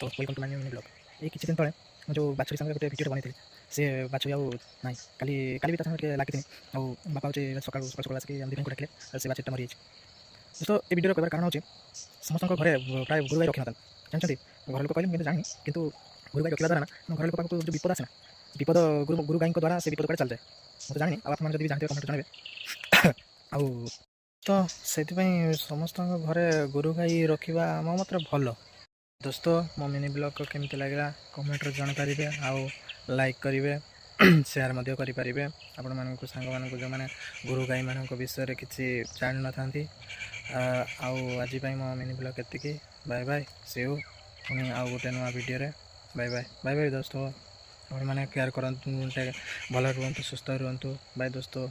तो welcome to my new blog. ये किसी दिन तले जो बाछुरी सामने गोटे भिडियो बनई सी बाछुरी आउ ना काली काली भी सामने लगी बापा हूँ सकाल सकाल सकाल आसिक दीदी को डाकिले से बाछुरीटा मरी दोस्तों ये भिडियो कहर कारण हो समस्त घरे प्राय गुरु गाई रखी ना जानते घर लोग कहले जानी कि गुरु गाई रखा द्वारा ना घर लोक पाक जो विपद आसे ना विपद गुरु गाई द्वारा से विपद कड़े चल जाए मुझे जानी आप जब जानते कमेंट जनइबे आउ तो से समस्त घरे गुरु गाई रखा मो मत भल। दोस्तों मो मिनी ब्लॉग को केमती लगे कमेंट जानपारे आउ लाइक करेंगे शेयर करेंगे आपण मानक सांग मानक जो मैंने गुरु गाई मान विषय किसी जान न था आज मो मिनी ब्लॉग एति बाय बाय सी यू पुणी आउ गोटे नुआ वीडियो रे बाय बाय बाय बाय दोस्तों। मैंने केयर करते भल रुहतु सुस्थ रुहतु बाय दोस्तों।